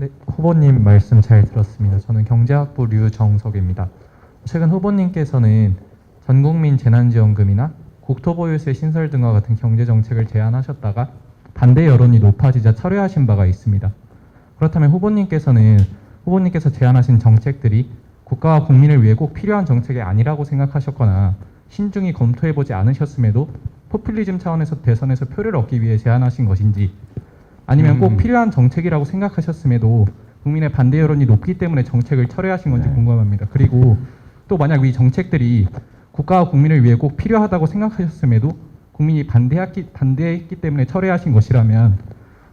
네, 후보님 말씀 잘 들었습니다. 저는 경제학부 류정석입니다. 최근 후보님께서는 전국민 재난지원금이나 국토보유세 신설 등과 같은 경제정책을 제안하셨다가 반대 여론이 높아지자 철회하신 바가 있습니다. 그렇다면 후보님께서 제안하신 정책들이 국가와 국민을 위해 꼭 필요한 정책이 아니라고 생각하셨거나 신중히 검토해보지 않으셨음에도 포퓰리즘 차원에서 대선에서 표를 얻기 위해 제안하신 것인지, 아니면 꼭 필요한 정책이라고 생각하셨음에도 국민의 반대 여론이 높기 때문에 정책을 철회하신 건지 궁금합니다. 그리고 또 만약 이 정책들이 국가와 국민을 위해 꼭 필요하다고 생각하셨음에도 국민이 반대했기 때문에 철회하신 것이라면,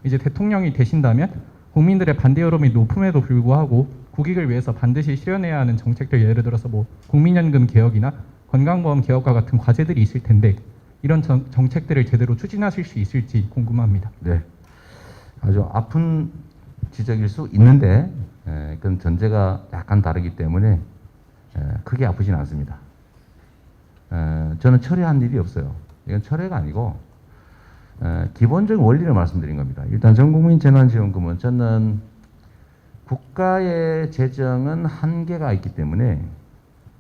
이제 대통령이 되신다면 국민들의 반대 여론이 높음에도 불구하고 국익을 위해서 반드시 실현해야 하는 정책들, 예를 들어서 뭐 국민연금 개혁이나 건강보험 개혁과 같은 과제들이 있을 텐데 이런 정책들을 제대로 추진하실 수 있을지 궁금합니다. 네, 아주 아픈 지적일 수 있는데 그건 전제가 약간 다르기 때문에 크게 아프진 않습니다. 저는 철회한 일이 없어요. 이건 철회가 아니고 기본적인 원리를 말씀드린 겁니다. 일단 전국민 재난지원금은 저는 국가의 재정은 한계가 있기 때문에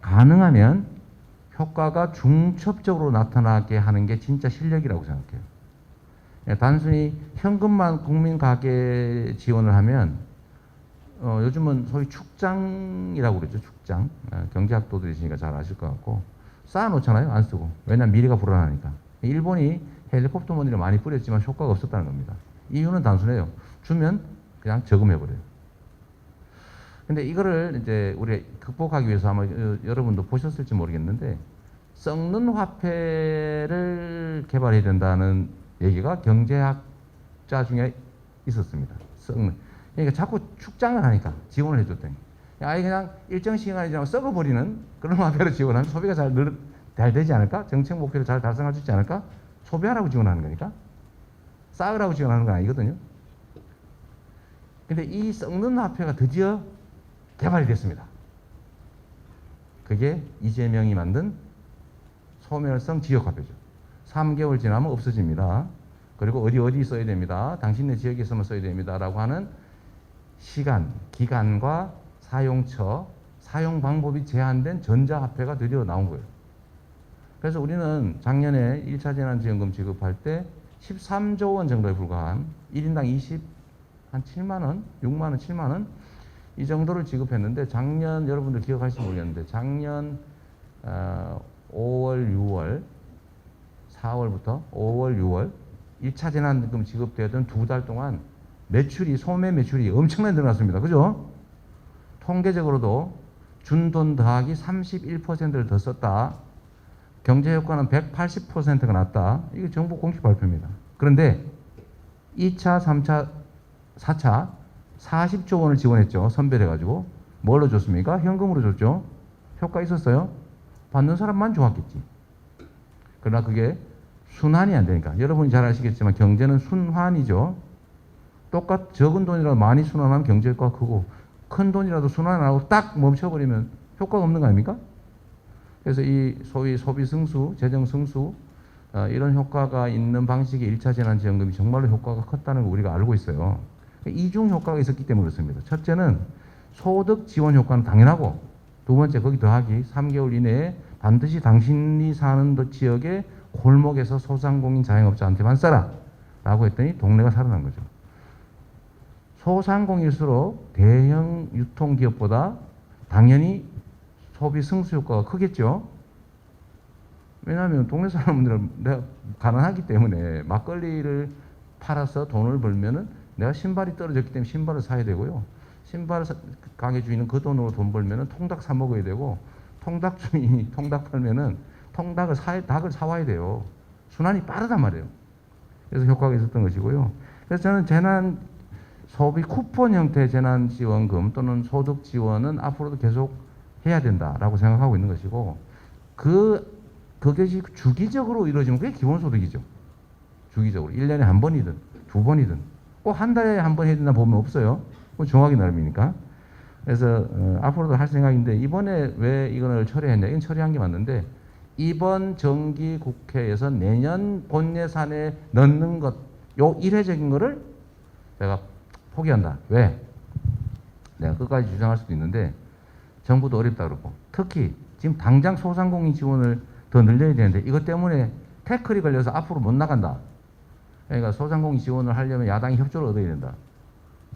가능하면 효과가 중첩적으로 나타나게 하는 게 진짜 실력이라고 생각해요. 단순히 현금만 국민 가계 지원을 하면 요즘은 소위 축장이라고 그러죠. 축장. 경제학도들이시니까 잘 아실 것 같고 쌓아놓잖아요. 안 쓰고. 왜냐하면 미래가 불안하니까. 일본이 헬리콥터 머니를 많이 뿌렸지만 효과가 없었다는 겁니다. 이유는 단순해요. 주면 그냥 저금해버려요. 근데 이거를 이제 우리 극복하기 위해서 아마 여러분도 보셨을지 모르겠는데 썩는 화폐를 개발해야 된다는 얘기가 경제학자 중에 있었습니다. 썩는. 그러니까 자꾸 축장을 하니까 지원을 해줬더니 아예 그냥 일정 시간이 지나면 썩어버리는 그런 화폐로 지원하면 소비가 잘 되지 않을까? 정책 목표를 잘 달성할 수 있지 않을까? 소비하라고 지원하는 거니까. 쌓으라고 지원하는 건 아니거든요. 근데 이 썩는 화폐가 드디어 개발이 됐습니다. 그게 이재명이 만든 소멸성 지역화폐죠. 3개월 지나면 없어집니다. 그리고 어디 써야 됩니다. 당신네 지역에서만 써야 됩니다. 라고 하는 시간, 기간과 사용처, 사용 방법이 제한된 전자화폐가 드디어 나온 거예요. 그래서 우리는 작년에 1차 재난지원금 지급할 때 13조 원 정도에 불과한 1인당 한 7만 원, 6만 원, 7만 원 이 정도를 지급했는데 작년 여러분들 기억하실지 모르겠는데 작년 5월, 6월, 4월부터 5월, 6월 1차 재난지원금 지급되던 2달 동안 소매 매출이 엄청나게 늘어났습니다. 그죠? 통계적으로도 준 돈 더하기 31%를 더 썼다. 경제 효과는 180%가 났다. 이게 정부 공식 발표입니다. 그런데 2차, 3차, 4차 40조 원을 지원했죠. 선별해가지고. 뭘로 줬습니까? 현금으로 줬죠. 효과 있었어요? 받는 사람만 좋았겠지. 그러나 그게 순환이 안 되니까. 여러분이 잘 아시겠지만 경제는 순환이죠. 적은 돈이라도 많이 순환하면 경제 효과가 크고 큰 돈이라도 순환 안 하고 딱 멈춰버리면 효과가 없는 거 아닙니까? 그래서 이 소위 소비 승수, 재정 승수 이런 효과가 있는 방식의 1차 재난지원금이 정말로 효과가 컸다는 걸 우리가 알고 있어요. 이중 효과가 있었기 때문에 그렇습니다. 첫째는 소득 지원 효과는 당연하고 두 번째 거기 더하기 3개월 이내에 반드시 당신이 사는 지역의 골목에서 소상공인 자영업자한테만 써라 라고 했더니 동네가 살아난 거죠. 소상공일수록 대형 유통기업보다 당연히 소비 승수 효과가 크겠죠. 왜냐하면 동네 사람들은 내가 가난하기 때문에 막걸리를 팔아서 돈을 벌면은 내가 신발이 떨어졌기 때문에 신발을 사야 되고요. 신발 가게 주인은 그 돈으로 돈 벌면은 통닭 사 먹어야 되고 통닭 주인이 통닭 팔면은 닭을 사와야 돼요. 순환이 빠르단 말이에요. 그래서 효과가 있었던 것이고요. 그래서 저는 소비 쿠폰 형태의 재난지원금 또는 소득 지원은 앞으로도 계속 해야 된다라고 생각하고 있는 것이고 그것이 주기적으로 이루어지면 그게 기본소득이죠. 주기적으로. 1년에 한 번이든 두 번이든 꼭 한 달에 한 번 해야 된다 보면 없어요. 정하기 나름이니까. 그래서 앞으로도 할 생각인데 이번에 왜 이걸 처리했냐. 이건 처리한 게 맞는데 이번 정기 국회에서 내년 본 예산에 넣는 것, 요 일회적인 거를 제가 포기한다. 왜? 내가 끝까지 주장할 수도 있는데 정부도 어렵다 그러고 특히 지금 당장 소상공인 지원을 더 늘려야 되는데 이것 때문에 태클이 걸려서 앞으로 못 나간다. 그러니까 소상공인 지원을 하려면 야당이 협조를 얻어야 된다.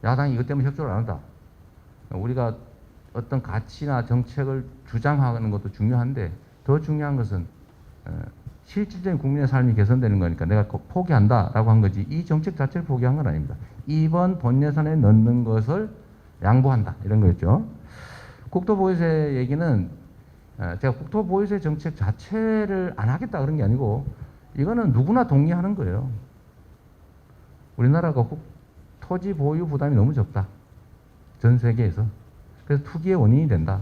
야당이 이것 때문에 협조를 안 한다. 우리가 어떤 가치나 정책을 주장하는 것도 중요한데 더 중요한 것은 실질적인 국민의 삶이 개선되는 거니까 내가 포기한다라고 한 거지 이 정책 자체를 포기한 건 아닙니다. 이번 본 예산에 넣는 것을 양보한다 이런 거였죠. 국토보유세 얘기는 제가 국토보유세 정책 자체를 안 하겠다 그런 게 아니고 이거는 누구나 동의하는 거예요. 우리나라가 토지 보유 부담이 너무 적다. 전 세계에서. 그래서 투기의 원인이 된다.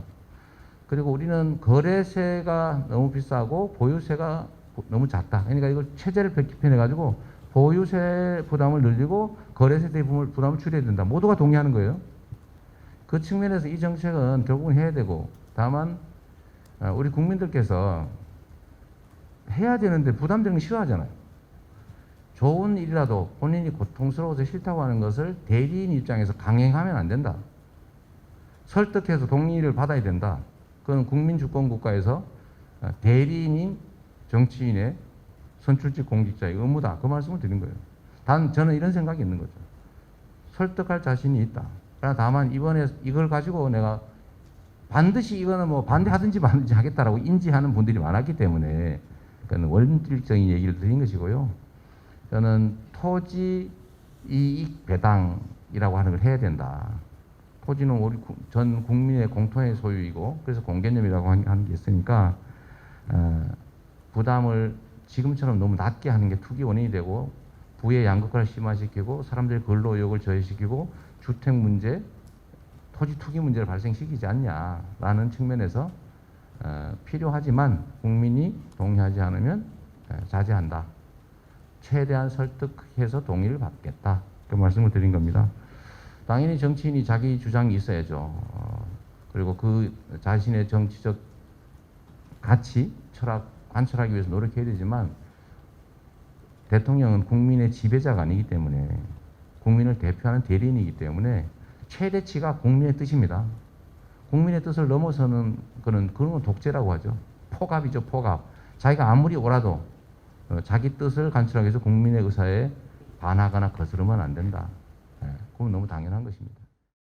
그리고 우리는 거래세가 너무 비싸고 보유세가 너무 작다. 그러니까 이걸 체제를 개편해가지고 보유세 부담을 늘리고 거래세 대부분 부담을 줄여야 된다. 모두가 동의하는 거예요. 그 측면에서 이 정책은 결국은 해야 되고 다만 우리 국민들께서 해야 되는데 부담되는 거 싫어하잖아요. 좋은 일이라도 본인이 고통스러워서 싫다고 하는 것을 대리인 입장에서 강행하면 안 된다. 설득해서 동의를 받아야 된다. 그건 국민주권 국가에서 대리인인 정치인의 선출직 공직자의 의무다. 그 말씀을 드린 거예요. 단 저는 이런 생각이 있는 거죠. 설득할 자신이 있다. 그러나 다만 이번에 이걸 가지고 내가 반드시 이거는 뭐 반대하든지 말든지 하겠다라고 인지하는 분들이 많았기 때문에 그건 원칙적인 얘기를 드린 것이고요. 저는 토지 이익 배당이라고 하는 걸 해야 된다. 토지는 우리 전 국민의 공통의 소유이고 그래서 공개념이라고 하는 게 있으니까 부담을 지금처럼 너무 낮게 하는 게 투기 원인이 되고 부의 양극화를 심화시키고 사람들의 근로 의욕을 저해시키고 주택 문제, 토지 투기 문제를 발생시키지 않냐라는 측면에서 필요하지만 국민이 동의하지 않으면 자제한다. 최대한 설득해서 동의를 받겠다. 그 말씀을 드린 겁니다. 당연히 정치인이 자기 주장이 있어야죠. 그리고 그 자신의 정치적 가치, 철학 관철하기 위해서 노력해야 되지만 대통령은 국민의 지배자가 아니기 때문에 국민을 대표하는 대리인이기 때문에 최대치가 국민의 뜻입니다. 국민의 뜻을 넘어서는 그런 건 독재라고 하죠. 포갑이죠, 포갑. 자기가 아무리 옳아도 자기 뜻을 관철하기 위해서 국민의 의사에 반하거나 거스르면 안 된다. 그건 너무 당연한 것입니다.